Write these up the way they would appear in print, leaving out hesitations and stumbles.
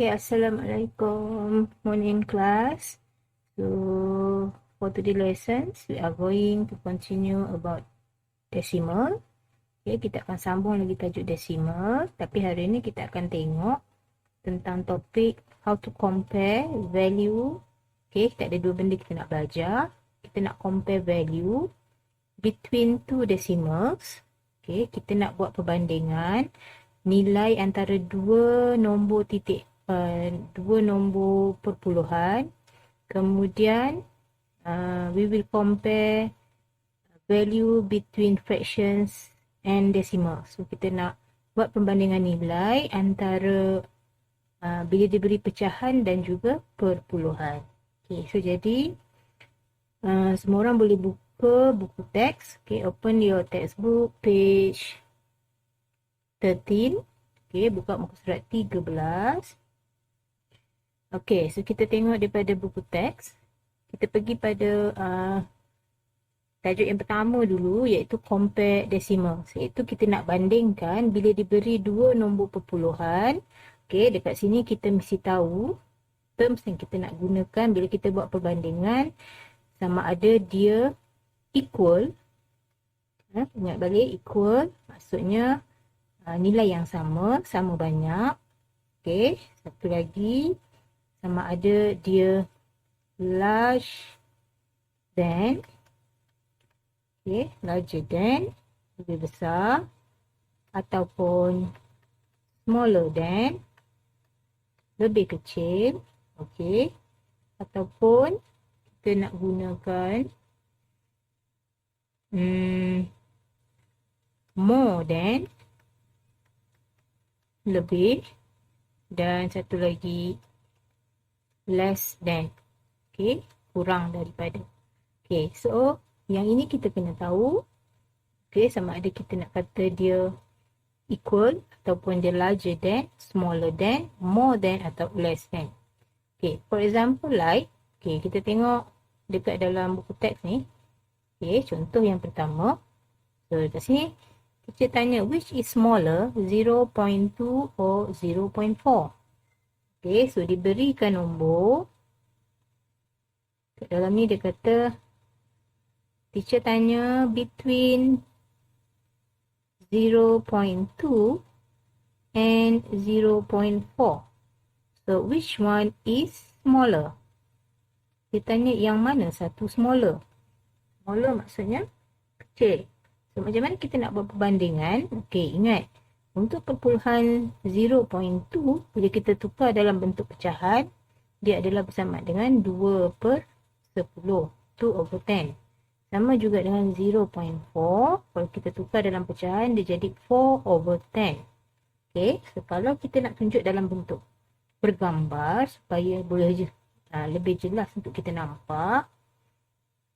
Okay, Assalamualaikum. Morning class. So, for today's lessons, we are going to continue about decimal. Okay, kita akan sambung lagi tajuk decimal. Tapi hari ini kita akan tengok tentang topik how to compare value. Okay, kita ada dua benda kita nak belajar. Kita nak compare value between two decimals. Okay, kita nak buat perbandingan nilai antara dua nombor titik, dua nombor perpuluhan. Kemudian we will compare value between fractions and decimal. So kita nak buat perbandingan nilai antara bila diberi pecahan dan juga perpuluhan. Okay, so jadi semua orang boleh buka buku teks. Okay, open your textbook page 13. Okay, buka muka surat 13. Okay, so kita tengok daripada buku teks. Kita pergi pada tajuk yang pertama dulu, iaitu compare decimal. Iaitu kita nak bandingkan bila diberi dua nombor perpuluhan. Okay, dekat sini kita mesti tahu terms yang kita nak gunakan bila kita buat perbandingan, sama ada dia equal. Ingat balik, equal maksudnya nilai yang sama, sama banyak. Okay, satu lagi, sama ada dia large than, okay, larger than, lebih besar, ataupun smaller than, lebih kecil. Okay, ataupun kita nak gunakan more than, lebih, dan satu lagi less than. Okay, kurang daripada. Okay, so yang ini kita kena tahu. Okay, sama ada kita nak kata dia equal ataupun dia larger than, smaller than, more than atau less than. Okay, for example like, okay, kita tengok dekat dalam buku teks ni. Okay, contoh yang pertama. So dekat sini kita tanya which is smaller, 0.2 or 0.4. Okay, so diberikan nombor. Kat dalam ni dia kata, teacher tanya between 0.2 and 0.4. So which one is smaller? Dia tanya yang mana satu smaller. Smaller maksudnya kecil. So, macam mana kita nak buat perbandingan? Okey, ingat. Untuk perpuluhan 0.2, bila kita tukar dalam bentuk pecahan, dia adalah bersama dengan 2 per 10. 2 over 10. Sama juga dengan 0.4. Kalau kita tukar dalam pecahan, dia jadi 4 over 10. Okey, so kalau kita nak tunjuk dalam bentuk bergambar, supaya boleh lebih jelas untuk kita nampak.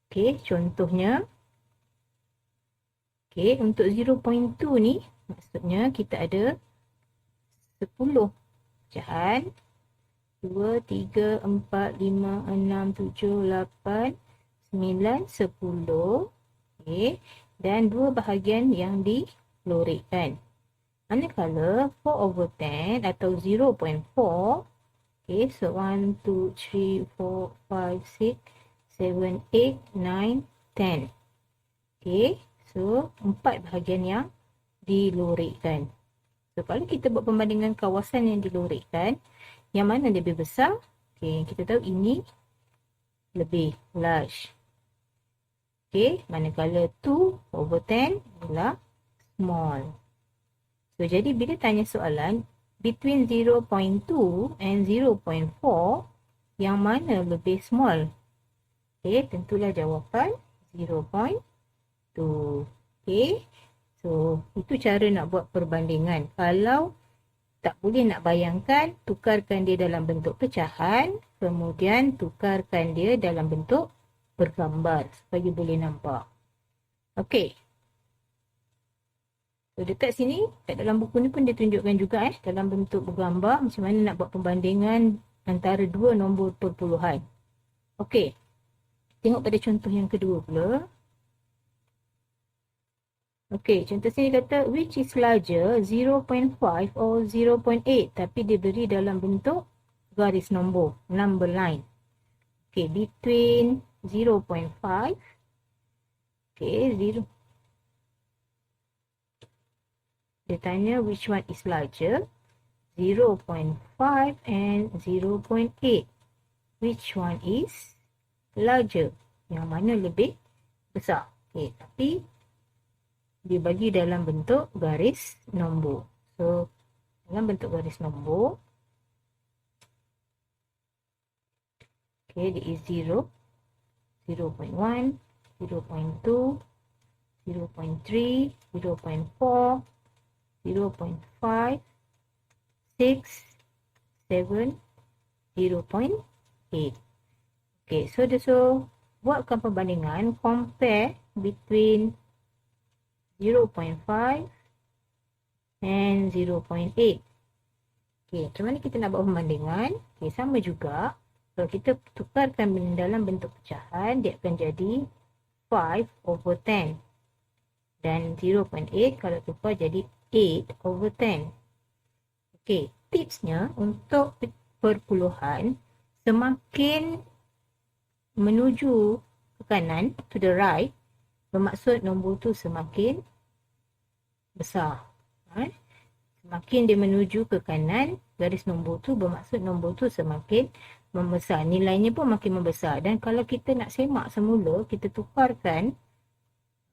Okey, contohnya. Okay, untuk 0.2 ni, maksudnya kita ada 10 pecahan. 2, 3, 4, 5, 6, 7, 8, 9, 10. Okay, dan 2 bahagian yang dilorikkan. Manakala 4 over 10 atau 0.4. Okay, so 1, 2, 3, 4, 5, 6, 7, 8, 9, 10. Okay. So, 4 bahagian yang dilorikkan. So, kalau kita buat perbandingan kawasan yang dilorikkan, yang mana lebih besar? Okay, kita tahu ini lebih large. Okay, manakala 2 over 10 adalah small. So, jadi bila tanya soalan, between 0.2 and 0.4, yang mana lebih small? Okay, tentulah jawapan 0.2. Okay, so itu cara nak buat perbandingan. Kalau tak boleh nak bayangkan, tukarkan dia dalam bentuk pecahan, kemudian tukarkan dia dalam bentuk bergambar supaya boleh nampak. Okay, so dekat sini, kat dalam buku ni pun dia tunjukkan juga dalam bentuk bergambar macam mana nak buat perbandingan antara dua nombor perpuluhan. Okay, tengok pada contoh yang kedua pula. Okey, contoh sini kata which is larger, 0.5 or 0.8, tapi dia beri dalam bentuk garis nombor, number line. Okay, between 0.5. Okay, 0. Dia tanya which one is larger? 0.5 and 0.8. Which one is larger? Yang mana lebih besar? Okay, tapi dia bagi dalam bentuk garis nombor. So, dalam bentuk garis nombor, okay, dia is 0, 0.1, 0.2, 0.3, 0.4, 0.5, 6, 7, 0.8. Okay, so buatkan perbandingan, compare between 0.5 and 0.8. Okay, macam mana kita nak buat perbandingan? Okay, sama juga. Kalau kita tukarkan dalam bentuk pecahan, dia akan jadi 5/10. Dan 0.8 kalau tukar jadi 8/10. Okay, tipsnya untuk perpuluhan, semakin menuju ke kanan, to the right, bermaksud nombor tu semakin besar. Semakin dia menuju ke kanan, garis nombor tu bermaksud nombor tu semakin membesar. Nilainya pun makin membesar. Dan kalau kita nak semak semula, kita tukarkan.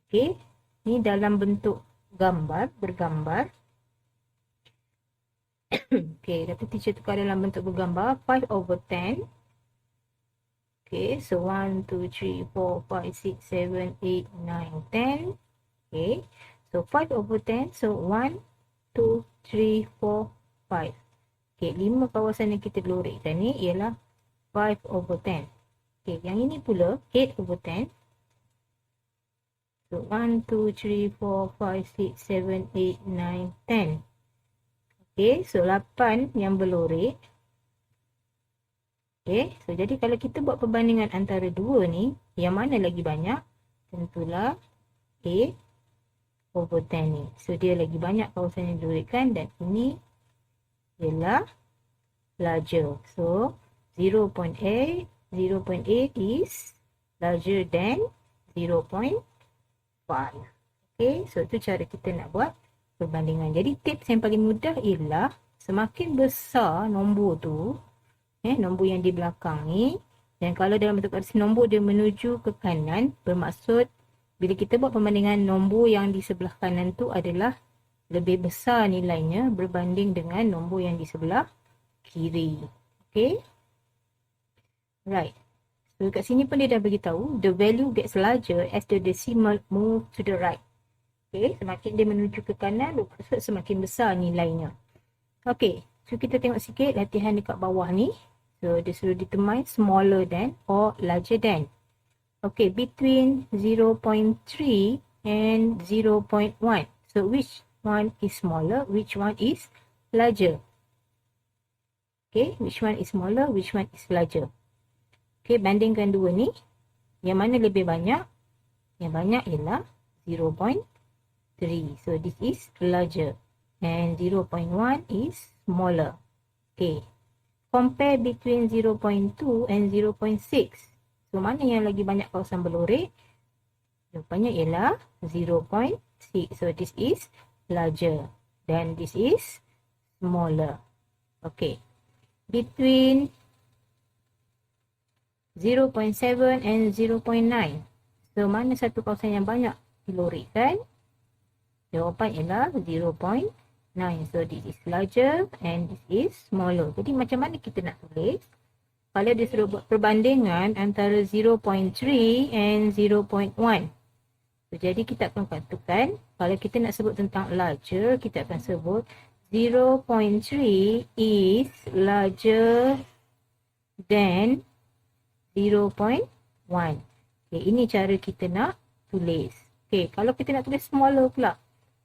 Okay, ni dalam bentuk gambar, bergambar. Okay, tapi teacher tukar dalam bentuk bergambar, 5/10. Okay, so 1, 2, 3, 4, 5, 6, 7, 8, 9, 10. Okay, so 5/10, so 1, 2, 3, 4, 5. Okay, 5 kawasan yang kita lorikkan ni ialah 5/10. Okay, yang ini pula 8/10. So 1, 2, 3, 4, 5, 6, 7, 8, 9, 10. Okay, so 8 yang berlorek. Okay, so jadi kalau kita buat perbandingan antara dua ni, yang mana lagi banyak? Tentulah 8/10 ni. So dia lagi banyak kawasan yang dilorikkan dan ini ialah larger. So 0.8 is larger than 0.5. Okay, so itu cara kita nak buat perbandingan. Jadi tips yang paling mudah ialah semakin besar nombor tu, nombor yang di belakang ni, dan kalau dalam bentuk garis nombor dia menuju ke kanan, bermaksud bila kita buat perbandingan, nombor yang di sebelah kanan tu adalah lebih besar nilainya berbanding dengan nombor yang di sebelah kiri. Okay, right. So kat sini pun dia dah beritahu the value gets larger as the decimal move to the right. Okay, semakin dia menuju ke kanan, bermaksud semakin besar nilainya. Okay, so kita tengok sikit latihan dekat bawah ni. So dia suruh determine smaller than or larger than. Okay, between 0.3 and 0.1. So which one is smaller, which one is larger? Okay, which one is smaller, which one is larger? Okay, bandingkan dua ni. Yang mana lebih banyak? Yang banyak ialah 0.3. So this is larger. And 0.1 is smaller. Okay. Compare between 0.2 and 0.6. So mana yang lagi banyak kawasan berlorek? Jawapannya ialah 0.6. So this is larger. Dan this is smaller. Okay. Between 0.7 and 0.9. So mana satu kawasan yang banyak dilorikkan? Jawapan ialah 0.9. So this is larger and this is smaller. Jadi macam mana kita nak tulis? Kalau dia suruh buat perbandingan antara 0.3 and 0.1. So jadi kita akan katakan, kalau kita nak sebut tentang larger, kita akan sebut 0.3 is larger than 0.1. Okay, ini cara kita nak tulis. Okay, kalau kita nak tulis smaller pula,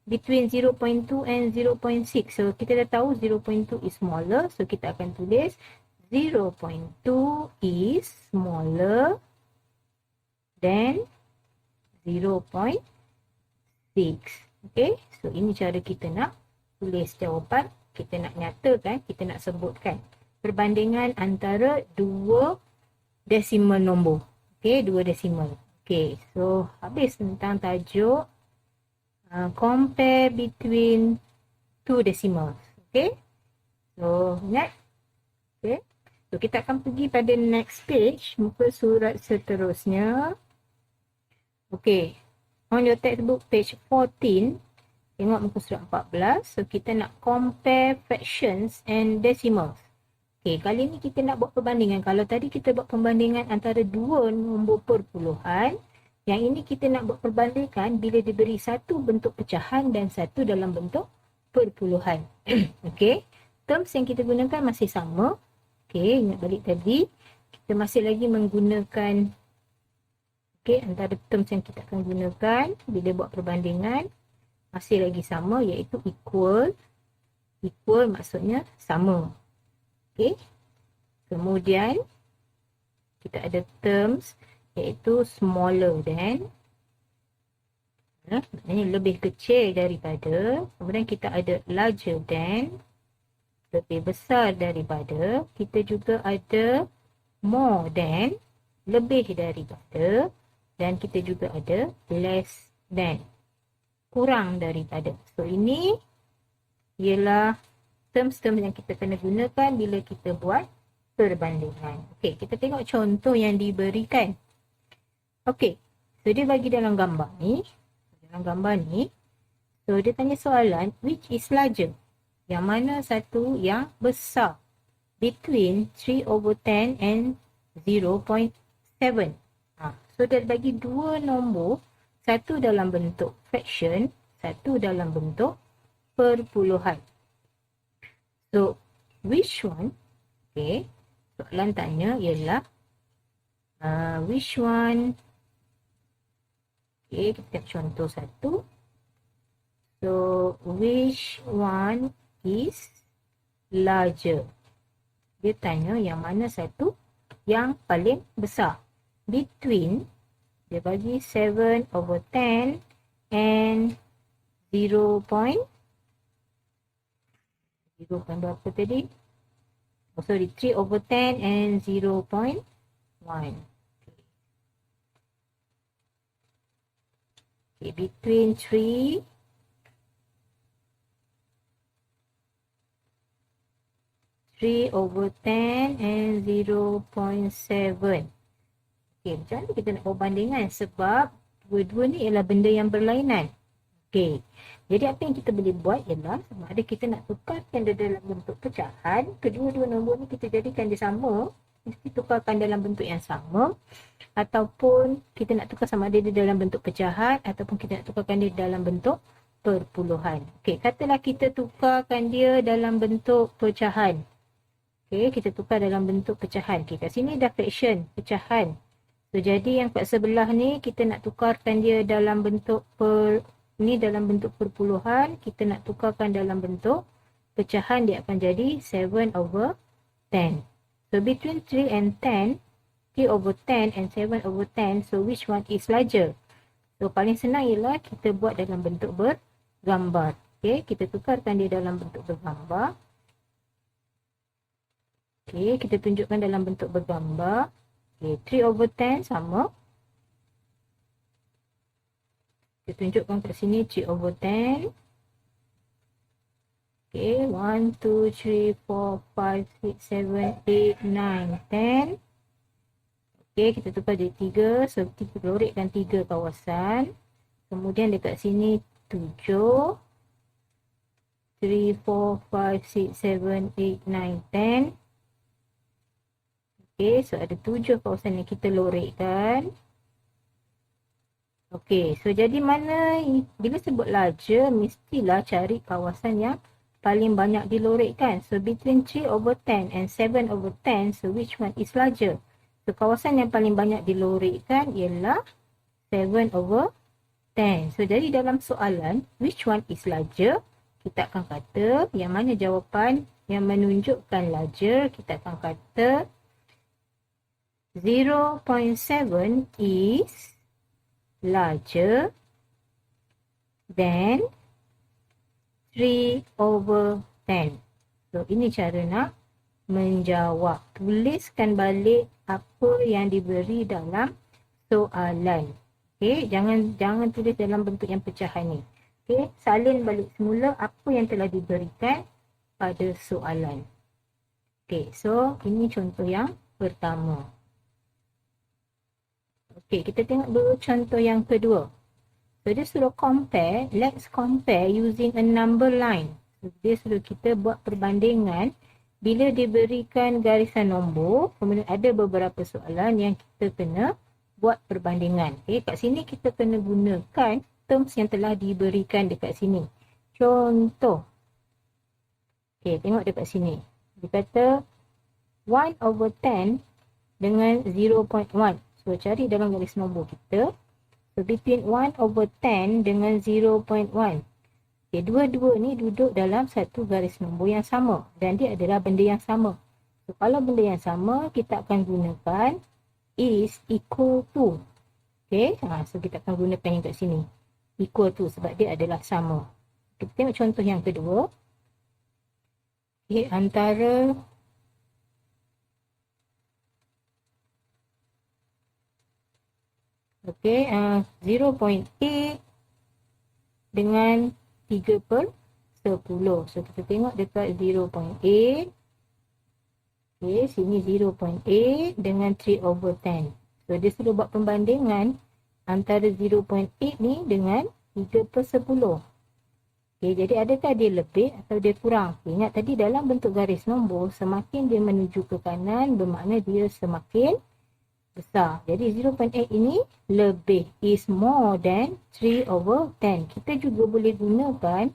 between 0.2 and 0.6. So kita dah tahu 0.2 is smaller. So kita akan tulis 0.2 is smaller than 0.6. Okay. So ini cara kita nak tulis jawapan. Kita nak nyatakan, kita nak sebutkan. perbandingan antara dua decimal nombor. Okay, dua decimal. Okay, so habis tentang tajuk compare between two decimals. Okay, so ingat. Okay, so kita akan pergi pada next page, muka surat seterusnya. Okay, on your textbook page 14, tengok muka surat 14. So kita nak compare fractions and decimals. Okay, kali ni kita nak buat perbandingan. Kalau tadi kita buat perbandingan antara dua nombor perpuluhan, yang ini kita nak buat perbandingan bila diberi satu bentuk pecahan dan satu dalam bentuk perpuluhan. Okay, terms yang kita gunakan masih sama. Okay, ingat balik tadi, kita masih lagi menggunakan antara terms yang kita akan gunakan bila buat perbandingan masih lagi sama, iaitu equal. Equal maksudnya sama. Okay. Kemudian kita ada terms iaitu smaller than, maknanya lebih kecil daripada. Kemudian kita ada larger than, lebih besar daripada. Kita juga ada more than, lebih daripada. Dan kita juga ada less than, kurang daripada. So ini ialah terms-terms yang kita kena gunakan bila kita buat perbandingan. Okey, kita tengok contoh yang diberikan. Okey, so dia bagi dalam gambar ni. So dia tanya soalan, which is larger? Yang mana satu yang besar? Between 3/10 and 0.7. So dia bagi dua nombor, satu dalam bentuk fraction, satu dalam bentuk perpuluhan. So, which one? Okay, soalan tanya ialah which one? Okay, kita contoh satu. So, which one is larger? Dia tanya yang mana satu yang paling besar. Between, dia bagi 7/10 and 0.0 berapa tadi? Oh sorry, 3/10 and 0.1. Okay, between 3/10 and 0.7. Okay, macam mana kita nak perbandingan? Sebab dua-dua ni ialah benda yang berlainan. Okay, jadi apa yang kita boleh buat ialah sama ada kita nak tukarkan dia dalam bentuk pecahan, kedua-dua nombor ni kita jadikan dia sama, mesti tukarkan dalam bentuk yang sama, ataupun kita nak tukar sama ada dia dalam bentuk pecahan ataupun kita nak tukarkan dia dalam bentuk perpuluhan. Okay, katalah kita tukarkan dia dalam bentuk pecahan. Okay, kita tukar dalam bentuk pecahan. Okay, kat sini dah fraction, pecahan. So, jadi yang kat sebelah ni kita nak tukarkan dia dalam bentuk dalam bentuk perpuluhan, kita nak tukarkan dalam bentuk pecahan, dia akan jadi 7/10. So between 3 and 10, 3/10 and 7/10, so which one is larger? So paling senang ialah kita buat dalam bentuk bergambar. Okay, kita tukarkan dia dalam bentuk bergambar. Okay, kita tunjukkan dalam bentuk bergambar. Okay, 3/10 sama. Kita tunjukkan kat sini 3/10. Okay, 1, 2, 3, 4, 5, 6, 7, 8, 9, 10. Okay, kita tukar jadi 3. So, kita lorekkan 3 kawasan. Kemudian dekat sini 7. 3, 4, 5, 6, 7, 8, 9, 10. Okay, so ada 7 kawasan yang kita lorekkan. Okey, so jadi mana, bila sebut larger, mestilah cari kawasan yang paling banyak dilorekkan. So between 3/10 and 7/10, so which one is larger? So kawasan yang paling banyak dilorekkan ialah 7/10. So jadi dalam soalan, which one is larger? Kita akan kata yang mana jawapan yang menunjukkan larger, kita akan kata 0.7 is larger than 3/10. So ini cara nak menjawab. Tuliskan balik apa yang diberi dalam soalan. Okey, jangan tulis dalam bentuk yang pecahan ni. Okey, salin balik semula apa yang telah diberikan pada soalan. Okey, so ini contoh yang pertama. Okey, kita tengok dulu contoh yang kedua. So, dia suruh compare. Let's compare using a number line. So, dia suruh kita buat perbandingan bila diberikan garisan nombor. Kemudian ada beberapa soalan yang kita kena buat perbandingan. Okay, kat sini kita kena gunakan terms yang telah diberikan dekat sini. Contoh. Okay, tengok dekat sini. Dia kata 1/10 dengan 0.1. So, cari dalam garis nombor kita. So, between 1/10 dengan 0.1. Okay, dua-dua ni duduk dalam satu garis nombor yang sama. Dan dia adalah benda yang sama. So, kalau benda yang sama, kita akan gunakan is equal to. Okay, so kita akan gunakan yang kat sini. Equal to sebab dia adalah sama. Kita tengok contoh yang kedua. Okay, antara okey, 0.8 dengan 3/10. So, kita tengok dekat 0.8. Okey, sini 0.8 dengan 3/10. So, dia suruh buat pembandingan antara 0.8 ni dengan 3/10. Okey, jadi adakah dia lebih atau dia kurang? Okay, ingat tadi dalam bentuk garis nombor, semakin dia menuju ke kanan, bermakna dia semakin besar. Jadi 0.8 ini lebih, is more than 3/10. Kita juga boleh gunakan,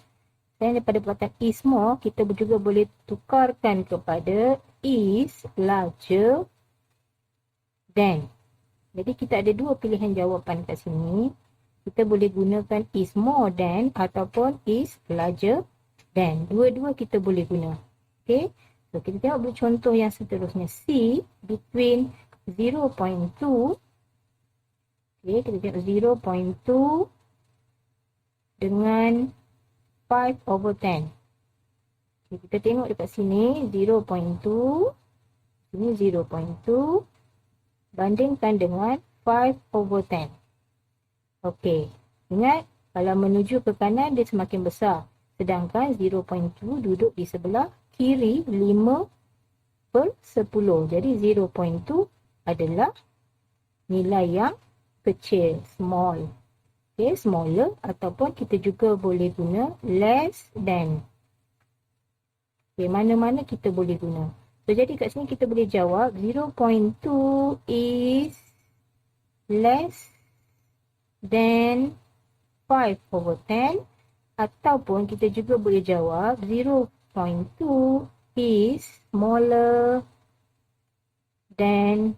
selain daripada perkataan is more, kita juga boleh tukarkan kepada is larger than. Jadi kita ada dua pilihan jawapan kat sini. Kita boleh gunakan is more than ataupun is larger than. Dua-dua kita boleh guna. Okay. So kita tengok dulu contoh yang seterusnya. C between 0.2. Okay, kita tengok 0.2 dengan 5/10. Okay, kita tengok dekat sini 0.2. Sini 0.2. Bandingkan dengan 5/10. Okey, ingat kalau menuju ke kanan dia semakin besar. Sedangkan 0.2 duduk di sebelah kiri 5/10. Jadi 0.2 adalah nilai yang kecil, small. Okay, smaller ataupun kita juga boleh guna less than. Okay, mana-mana kita boleh guna. So, jadi kat sini kita boleh jawab 0.2 is less than 5/10 ataupun kita juga boleh jawab 0.2 is smaller than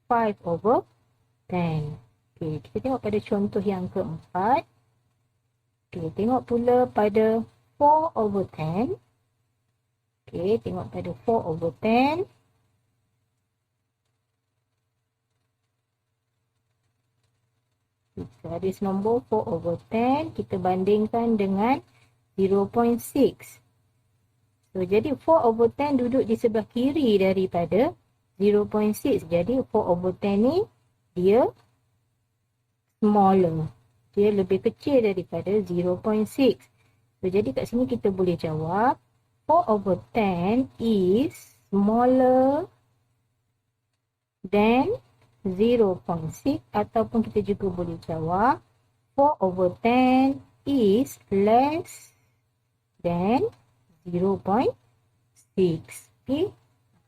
5/10. Okay, kita tengok pada contoh yang keempat. Okay, tengok pula pada 4/10. Okay, tengok pada 4/10. Garis nombor 4/10 kita bandingkan dengan 0.6. So, jadi 4/10 duduk di sebelah kiri daripada 0.6. Jadi 4/10 ni dia smaller. Dia lebih kecil daripada 0.6. So, jadi kat sini kita boleh jawab 4/10 is smaller than 0.6 ataupun kita juga boleh jawab 4/10 is less than 0.6. Okay.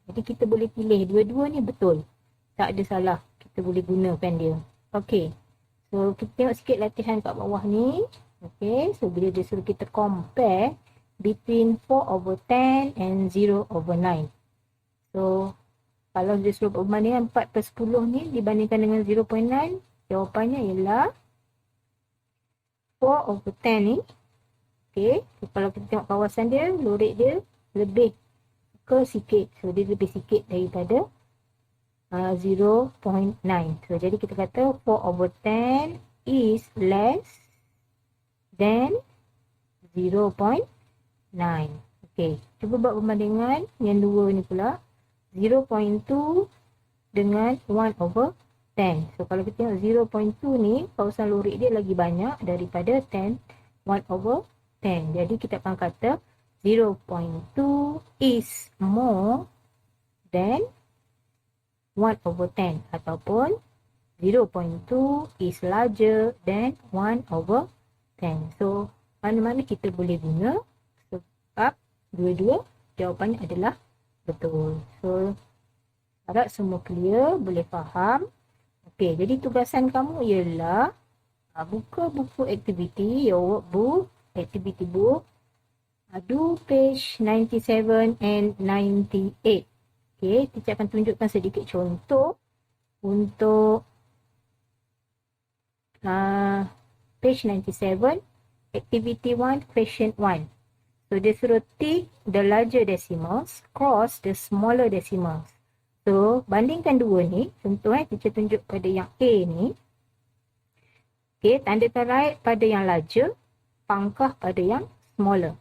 Jadi kita boleh pilih dua-dua ni betul. Tak ada salah. Kita boleh gunakan dia. Okay. So kita tengok sikit latihan kat bawah ni. Okay. So bila dia suruh kita compare between 4/10 and 0/9. So kalau dia suruh perbandingan 4/10 ni dibandingkan dengan 0.9, jawapannya ialah 4/10 ni. Okay, so, kalau kita tengok kawasan dia, lorek dia lebih ke sikit. So, dia lebih sikit daripada 0.9. So, jadi kita kata 4/10 is less than 0.9. Okey, cuba buat perbandingan yang dua ni pula. 0.2 dengan 1/10. So kalau kita tengok 0.2 ni, kausan lurik dia lagi banyak daripada 10, 1/10. Jadi kita akan kata 0.2 is more than 1/10 ataupun 0.2 is larger than 1/10. So mana-mana kita boleh guna sebab dua-dua jawapannya adalah betul. So harap semua clear, boleh faham. Okey, jadi tugasan kamu ialah buka buku aktiviti, your workbook, activity book. Do page 97 and 98. Okey, teacher akan tunjukkan sedikit contoh untuk page 97, activity 1, question 1. So dia suruh tick the larger decimals, cross the smaller decimals. So bandingkan dua ni, contoh teacher tunjuk pada yang A ni. Okey, tandakan right pada yang larger, pangkah pada yang smaller.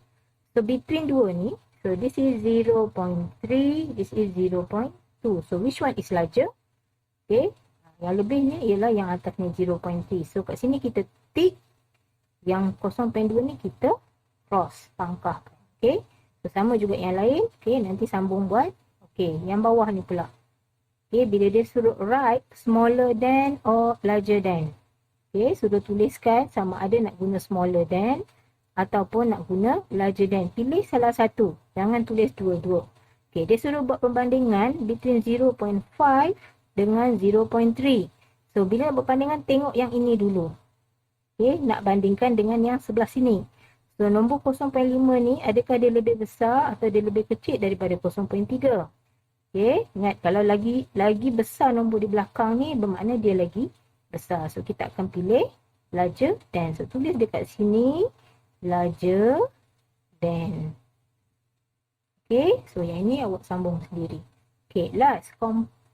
So between dua ni, so this is 0.3, this is 0.2. So which one is larger? Okay, yang lebih ni ialah yang atas ni 0.3. So kat sini kita tick, yang 0.2 ni kita cross, pangkah. Okay, so sama juga yang lain. Okay, nanti sambung buat. Okay, yang bawah ni pula. Okay, bila dia suruh write smaller than or larger than. Okay, suruh tuliskan sama ada nak guna smaller than ataupun nak guna larger than. Pilih salah satu. Jangan tulis dua-dua. Okay, dia suruh buat perbandingan between 0.5 dengan 0.3. So, bila nak buat perbandingan, tengok yang ini dulu. Okay, nak bandingkan dengan yang sebelah sini. So, nombor 0.5 ni, adakah dia lebih besar atau dia lebih kecil daripada 0.3? Okay, ingat kalau lagi besar nombor di belakang ni, bermakna dia lagi besar. So, kita akan pilih larger than. So, tulis dekat sini, larger than. Okay, so yang ini awak sambung sendiri. Okay, last,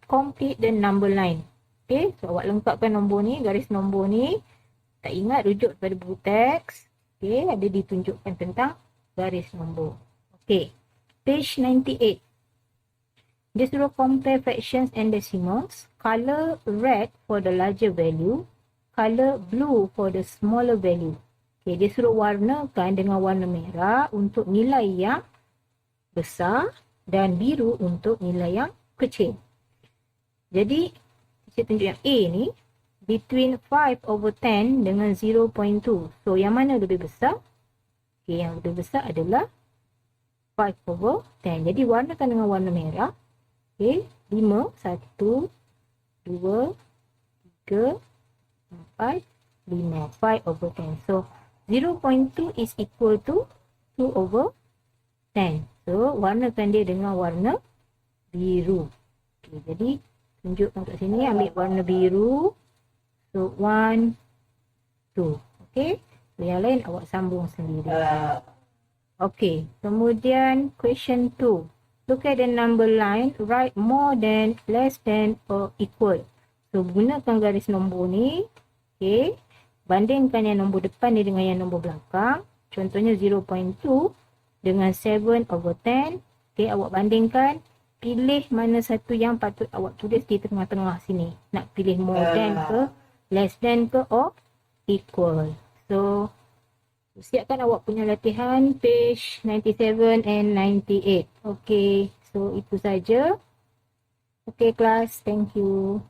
complete the number line. Okay, so awak lengkapkan nombor ni, garis nombor ni. Tak ingat, rujuk pada buku teks. Okay, ada ditunjukkan tentang garis nombor. Okay, page 98. Dia suruh compare fractions and decimals. Color red for the larger value. Color blue for the smaller value. Okay, dia suruh warnakan dengan warna merah untuk nilai yang besar dan biru untuk nilai yang kecil. Jadi, saya tunjuk yang A ni, between 5/10 dengan 0.2. So, yang mana lebih besar? Okay, yang lebih besar adalah 5/10. Jadi, warnakan dengan warna merah. Okay, 5, 1, 2, 3, 4, 5, 5/10. So, 0.2 is equal to 2/10. So, warnakan dia dengan warna biru. Okay, jadi, tunjukkan kat sini, ambil warna biru. So, 1, 2. Okay. So, yang lain awak sambung sendiri. Okay. Kemudian, question 2. Look at the number line. Write more than, less than, or equal. So, gunakan garis nombor ni. Okay. Bandingkan yang nombor depan ni dengan yang nombor belakang. Contohnya 0.2 dengan 7/10. Okay, awak bandingkan. Pilih mana satu yang patut awak tulis di tengah-tengah sini. Nak pilih more than ke, less than ke, or equal. So, siapkan awak punya latihan page 97 and 98. Okay, so itu saja. Okay, class. Thank you.